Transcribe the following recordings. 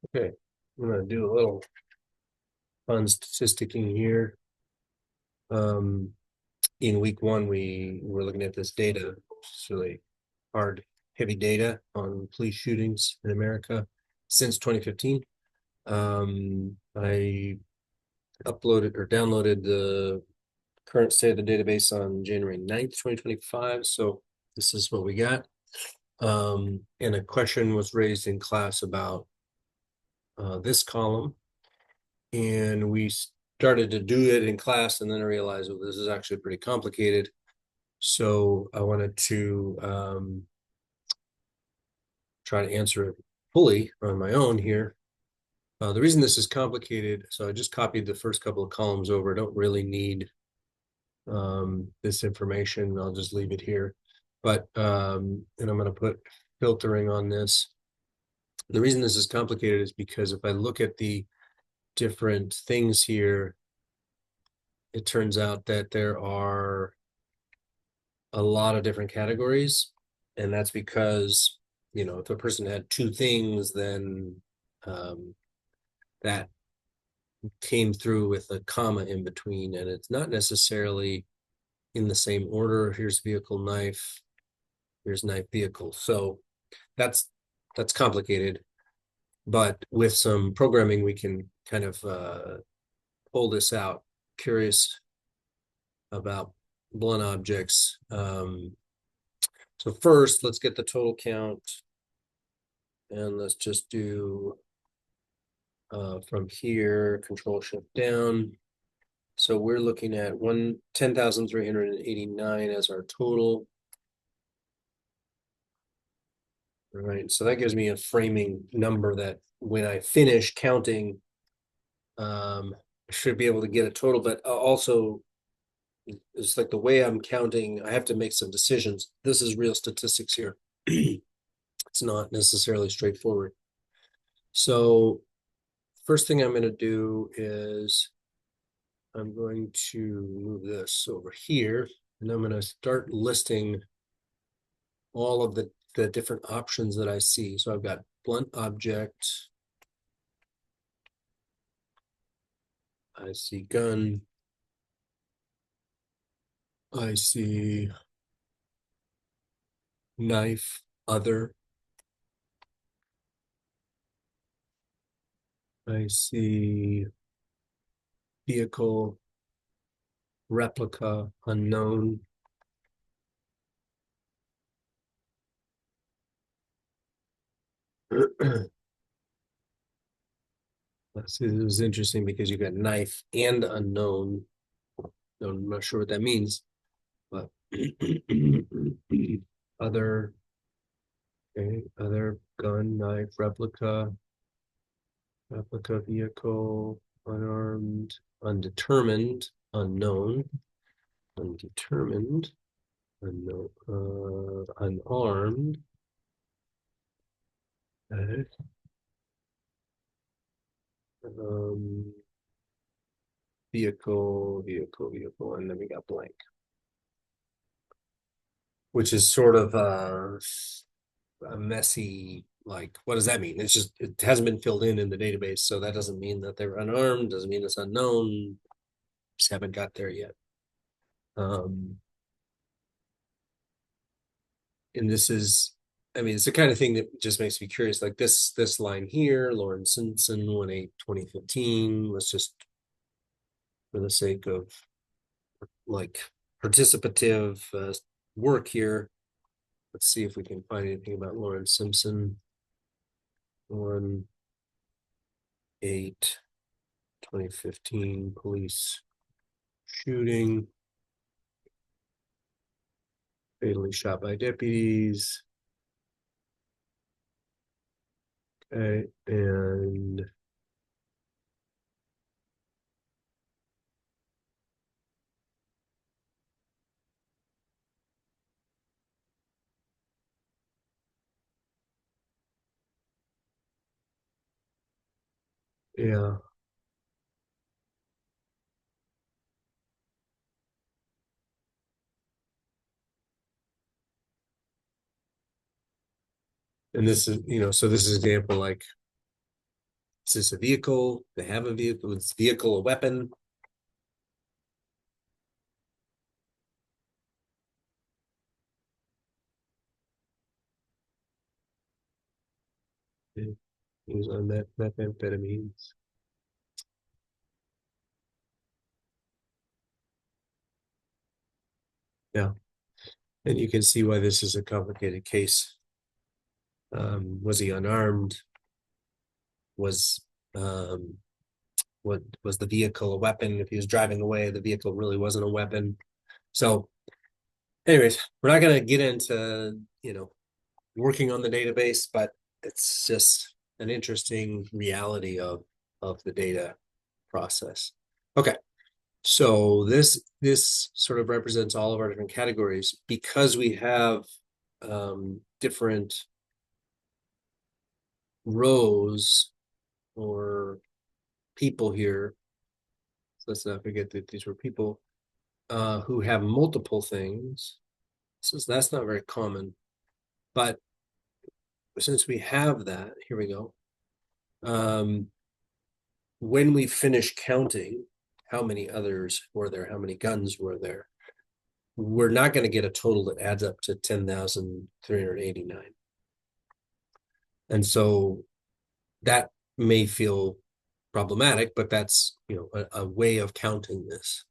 Okay, I'm gonna do a little fun statisticking here. Um, in week one, we were looking at this data. It's really hard, heavy data on police shootings in America since 2015. I uploaded or downloaded the current state of the database on January 9th, 2025. So this is what we got. And a question was raised in class about this column. And we started to do it in class, and then I realized, well, this is actually pretty complicated. So I wanted to try to answer it fully on my own here. The reason this is complicated, so I just copied the first couple of columns over. I don't really need this information. I'll just leave it here. But and I'm going to put filtering on this. The reason this is complicated is because if I look at the different things here, it turns out that there are a lot of different categories. And that's because, if a person had two things, then that came through with a comma in between, and it's not necessarily in the same order. Here's vehicle, knife, here's knife, vehicle. So that's complicated, but with some programming, we can kind of pull this out. Curious about blunt objects. So first, let's get the total count, and let's just do from here, Control Shift down. So we're looking at 10,389 as our total. All right, so that gives me a framing number that when I finish counting, I should be able to get a total, but also it's like the way I'm counting, I have to make some decisions. This is real statistics here. It's not necessarily straightforward. So first thing I'm going to do is I'm going to move this over here, and I'm going to start listing all of the different options that I see. So I've got blunt object. I see gun. I see knife, other. I see vehicle, replica, unknown. Let's see, this is interesting because you got knife and unknown. I'm not sure what that means, but other, okay, other gun, knife, replica, vehicle, unarmed, undetermined, unknown, undetermined, unknown, unarmed. Okay. Um, vehicle, and then we got blank, which is sort of a messy, like, what does that mean? It's just, it hasn't been filled in the database. So that doesn't mean that they're unarmed, doesn't mean it's unknown. Just haven't got there yet. And this is, I mean, it's the kind of thing that just makes me curious. Like this line here, Lauren Simpson, 1/8/2015. Let's just, for the sake of like participative work here, let's see if we can find anything about Lauren Simpson. 1/8/2015 police shooting, fatally shot by deputies. Okay, and yeah, and this is, so this is example like Is this a vehicle? They have a vehicle. Is vehicle a weapon? Use on methamphetamines. Yeah. And you can see why this is a complicated case. Was he unarmed? Was what was the vehicle a weapon? If he was driving away, the vehicle really wasn't a weapon. So, anyways, we're not going to get into working on the database, but it's just an interesting reality of the data process. Okay, so this sort of represents all of our different categories because we have different rows or people here. So let's not forget that these were people who have multiple things. That's not very common, but since we have that, here we go. When we finish counting how many others were there, how many guns were there, we're not going to get a total that adds up to 10,389. And so that may feel problematic, but that's a way of counting this.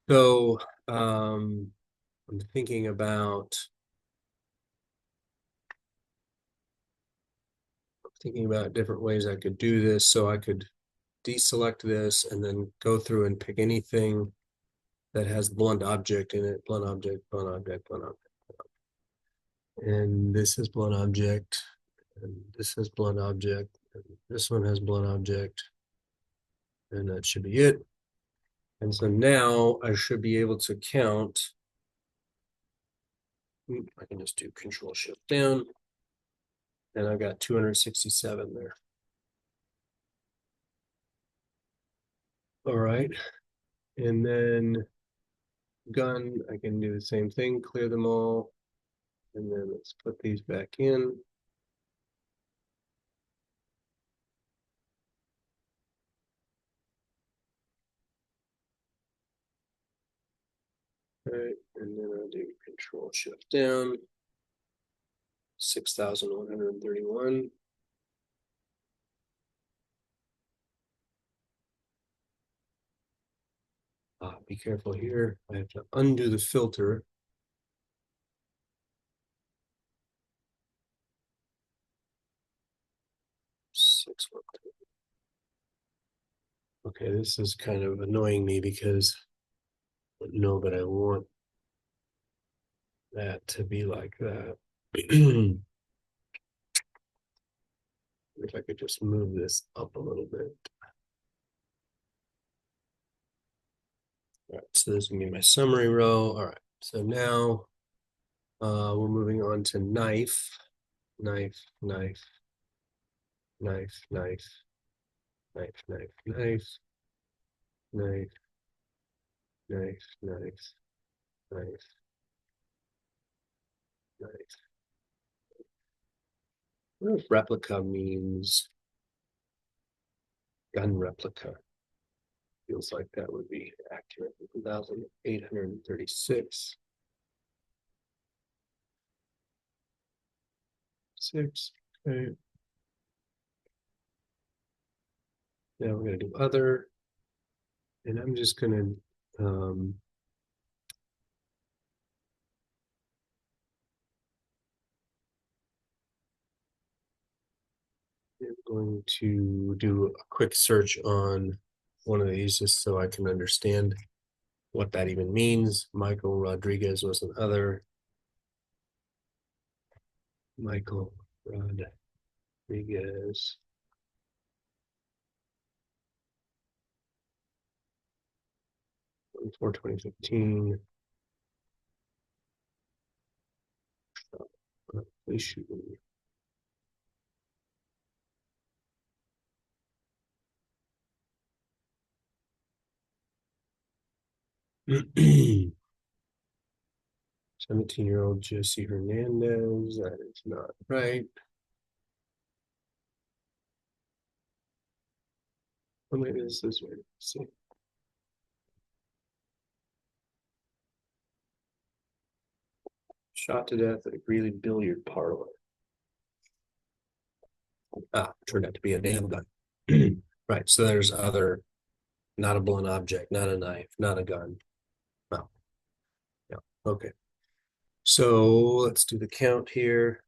So I'm thinking about different ways I could do this. So I could deselect this and then go through and pick anything that has blunt object in it, blunt object, blunt object, blunt object. And this is blunt object, and this is blunt object, and this one has blunt object, and that should be it. And so now I should be able to count. I can just do Control Shift down, and I've got 267 there. All right, and then gun, I can do the same thing, clear them all, and then let's put these back in. All right, and then I'll do Control Shift down, 6,131. Be careful here. I have to undo the filter. Okay, this is kind of annoying me because I know that I want that to be like that. If I could just move this up a little bit. All right, so this is gonna be my summary row. All right, so now we're moving on to knife, knife, knife, knife, knife, knife, knife, knife, knife, knife, knife, knife, knife. I wonder if replica means gun replica. Feels like that would be accurate. 1,836. 6. Okay. Now we're going to do other. And I'm just going to I'm going to do a quick search on one of these just so I can understand what that even means. Michael Rodriguez was an other. Michael Rodriguez. For 2015. Police shooting. Seventeen-year-old Jesse Hernandez. That is not right. Or maybe this is weird. Let's see. Shot to death at a Greeley billiard parlor. Ah, turned out to be a nail gun. Right. So there's other, not a blunt object, not a knife, not a gun. Oh, yeah. Okay. So let's do the count here.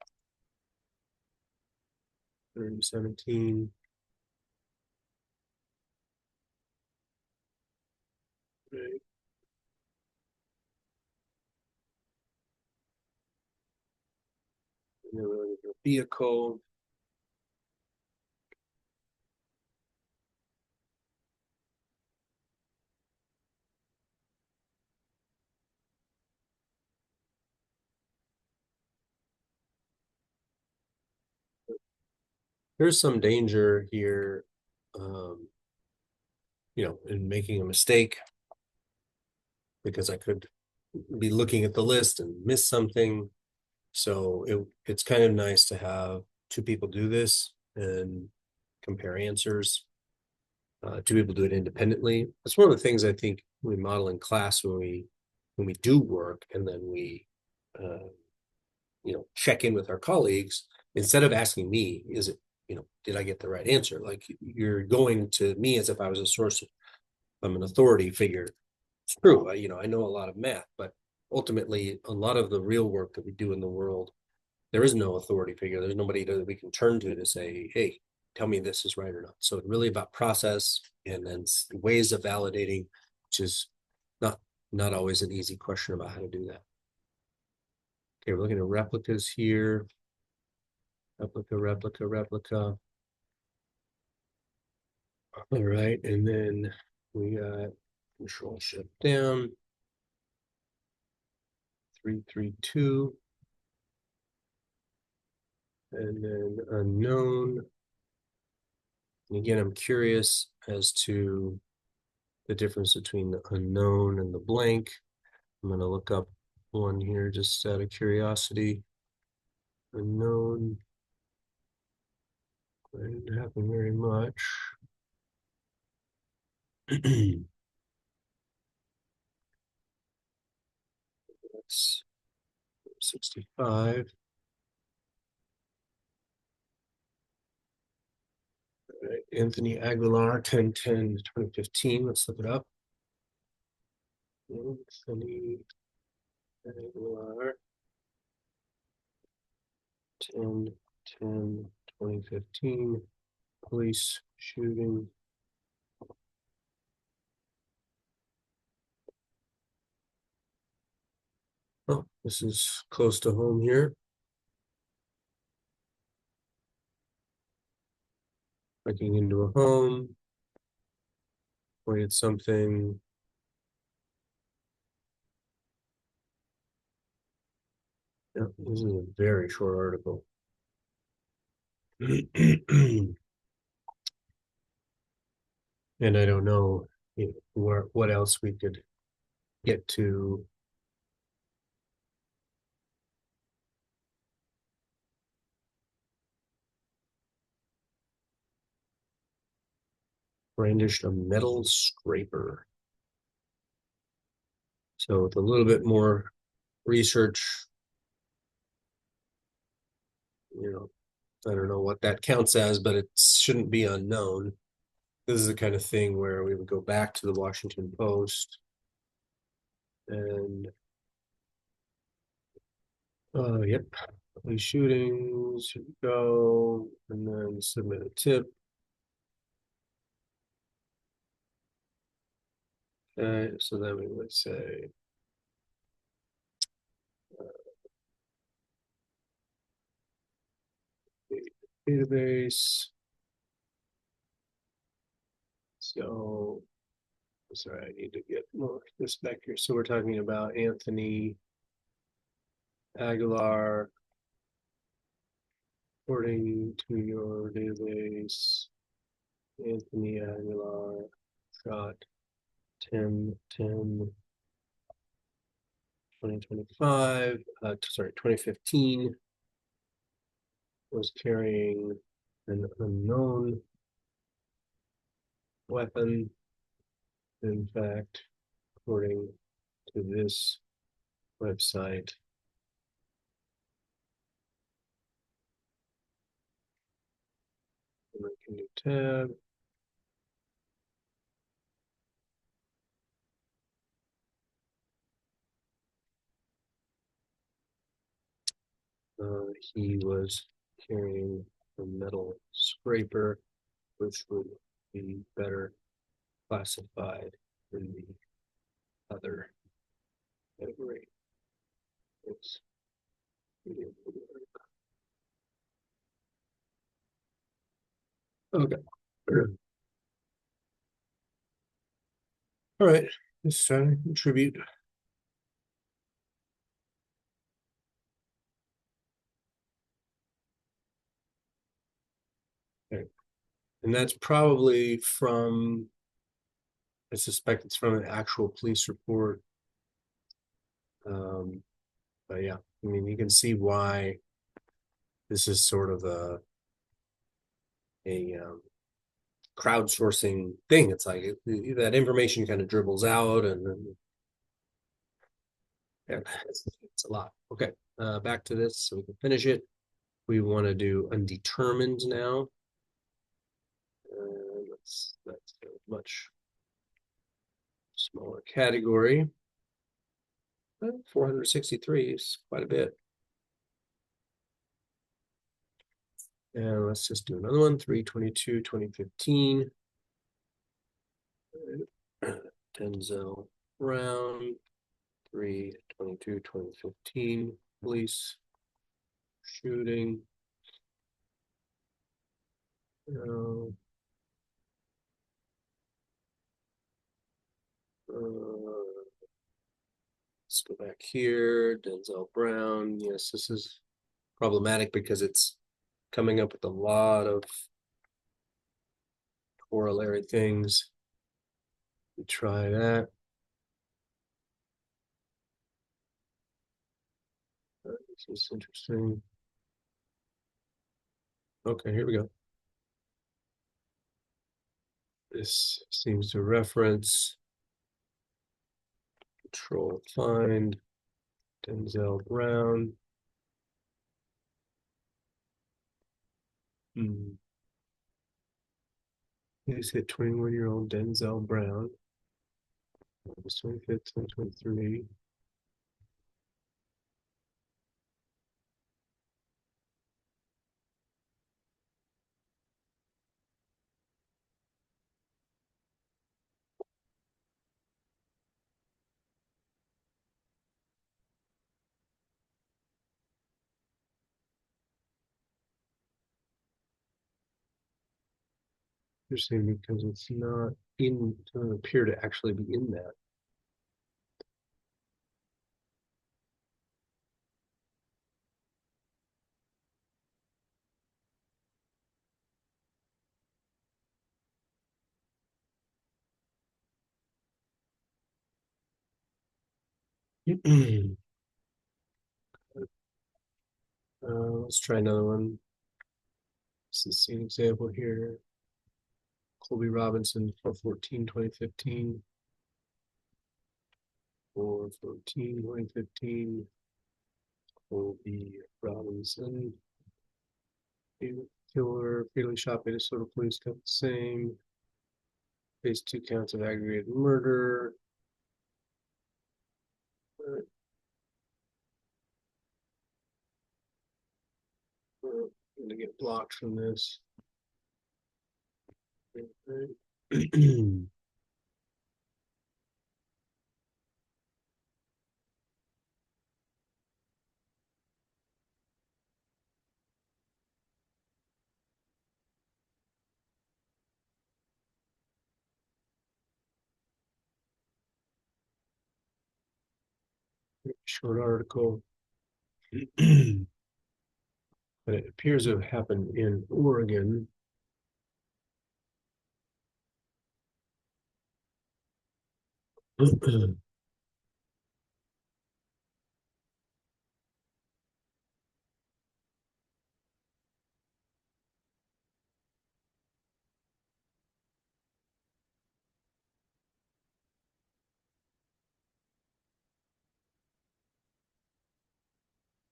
17. Right. Vehicle. There's some danger here, um, in making a mistake because I could be looking at the list and miss something. So it's kind of nice to have two people do this and compare answers. Two people do it independently. That's one of the things I think we model in class when we do work and then we check in with our colleagues instead of asking me, is it, did I get the right answer? Like you're going to me as if I was a source. I'm an authority figure. It's true. I know a lot of math, but ultimately a lot of the real work that we do in the world, there is no authority figure. There's nobody that we can turn to say, hey, tell me this is right or not. So it's really about process and then ways of validating, which is not always an easy question about how to do that. Okay, we're looking at replicas here. Replica. All right, and then we got control shift down. 332. And then unknown. And again, I'm curious as to the difference between the unknown and the blank. I'm going to look up one here just out of curiosity. Unknown. Didn't happen very much. That's 65. All right. Anthony Aguilar, 10/10/2015. Let's look it up. Anthony Aguilar, 10/10/2015. Police shooting. Oh, this is close to home here. Breaking into a home. Pointed something. Yeah, this is a very short article. And I don't know, what else we could get to. Brandished a metal scraper. So with a little bit more research, I don't know what that counts as, but it shouldn't be unknown. This is the kind of thing where we would go back to the Washington Post and yep, police shootings, here we go, and then submit a tip. Okay, so then we would say database. So, sorry, I need to get more this back here. So we're talking about Anthony Aguilar. According to your database, Anthony Aguilar shot 10/10/2025. Sorry, 2015. Was carrying an unknown weapon. In fact, according to this website, make a new tab. He was carrying a metal scraper, which would be better classified in the other category. It's okay. All right. Let's try to contribute. Okay. And that's probably from, I suspect it's from an actual police report. But yeah, I mean, you can see why this is sort of a crowdsourcing thing. It's like that information kind of dribbles out, and then yeah, it's a lot. Okay, back to this so we can finish it. We want to do undetermined now. That's a much smaller category. 463 is quite a bit. And let's just do another one, 322, 2015. Denzel Brown, 322, 2015, police shooting. Uh, let's go back here, Denzel Brown. Yes, this is problematic because it's coming up with a lot of corollary things. We try that. This is interesting. Okay, here we go. This seems to reference control find Denzel Brown. Please hit 21-year-old Denzel Brown. August 25th, 2023. Interesting because it's not in, it doesn't appear to actually be in that. Let's try another one. This is an example here. Colby Robinson, 414, 2015. 414, 2015. Colby Robinson. Killer, fatally shot Minnesota police got the same. Faced 2 counts of aggravated murder. I'm gonna get blocked from this. Short article. But it appears to have happened in Oregon.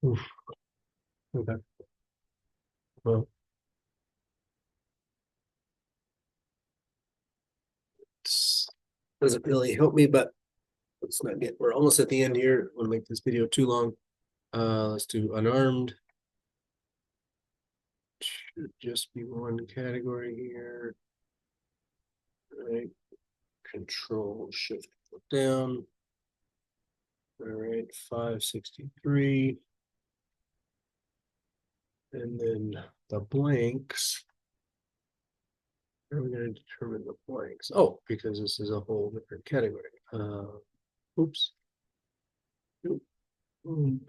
Oof. Okay. Well, it doesn't really help me, but let's not get, we're almost at the end here. I want to make this video too long. Let's do unarmed. Should just be one category here. All right. Control shift down. All right, 563. And then the blanks. How are we going to determine the blanks? Oh, because this is a whole different category. Oops. And then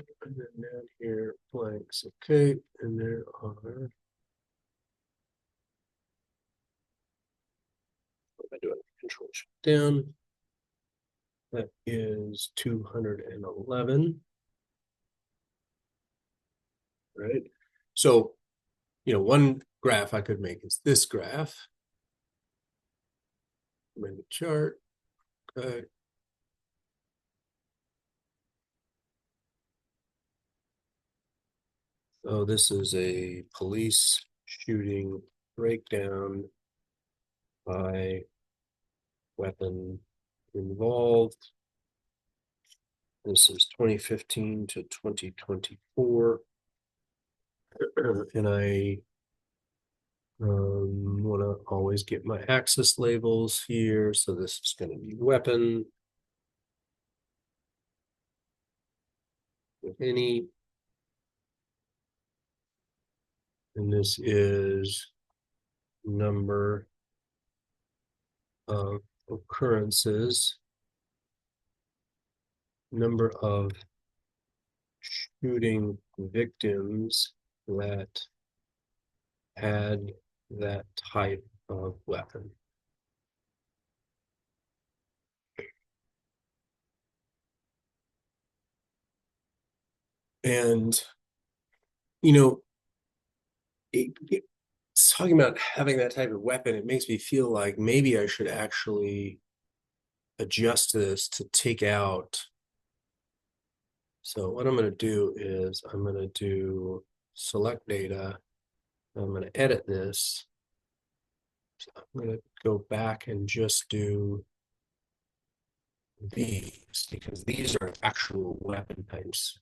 down here, blanks. Okay, and there are. What am I doing? Control shift down. That is 211. Right. So, one graph I could make is this graph. Make a chart. Okay. So this is a police shooting breakdown by weapon involved. This is 2015 to 2024. And I want to always get my axis labels here. So this is going to be weapon, if any. And this is number of occurrences, number of shooting victims that had that type of weapon. And, you know, it's talking about having that type of weapon, it makes me feel like maybe I should actually adjust this to take out. So what I'm going to do is I'm going to do select data. I'm going to edit this. So I'm going to go back and just do these because these are actual weapon types.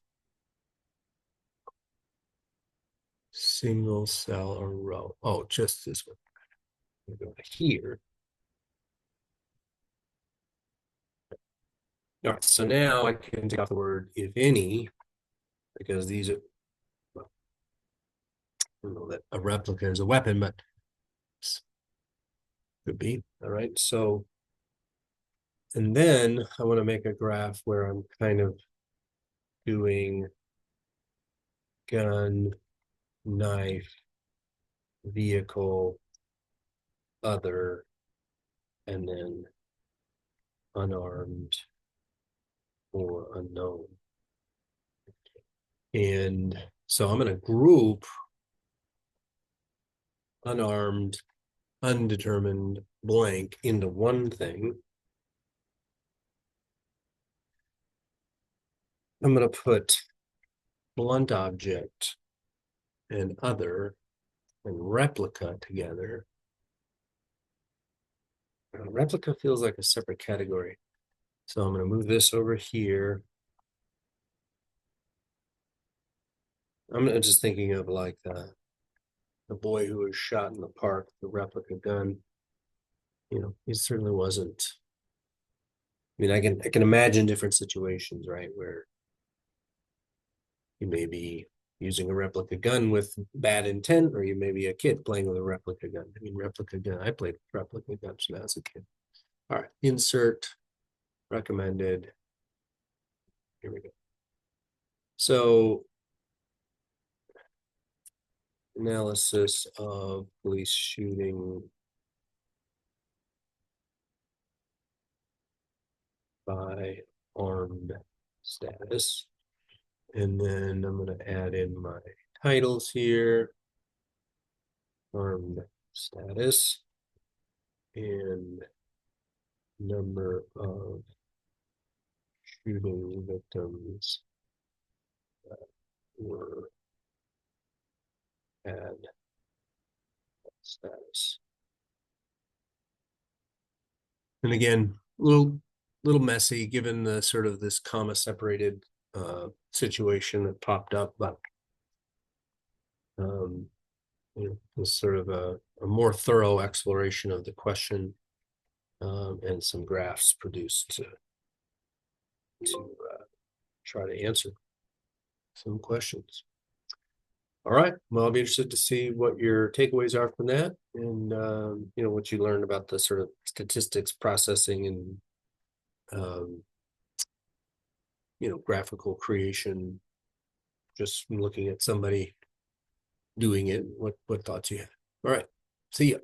Single cell or row. Oh, just this one. I'm going to go here. All right, so now I can take out the word if any, because these are, well, I don't know that a replica is a weapon, but could be. All right, so, and then I want to make a graph where I'm kind of doing gun, knife, vehicle, other, and then unarmed or unknown. And so I'm going to group unarmed, undetermined, blank into one thing. I'm going to put blunt object and other and replica together. Replica feels like a separate category. So I'm going to move this over here. I'm just thinking of like the boy who was shot in the park, the replica gun. He certainly wasn't. I mean, I can imagine different situations, right, where you may be using a replica gun with bad intent, or you may be a kid playing with a replica gun. I mean, replica gun. I played replica guns when I was a kid. All right, insert recommended. Here we go. So analysis of police shooting by armed status. And then I'm going to add in my titles here. Armed status and number of shooting victims were add status. And again, little messy given the sort of this comma separated situation that popped up, but was sort of a more thorough exploration of the question and some graphs produced to try to answer some questions. All right. Well, I'll be interested to see what your takeaways are from that, and what you learned about the sort of statistics processing and graphical creation. Just looking at somebody doing it, what thoughts you had. All right. See ya.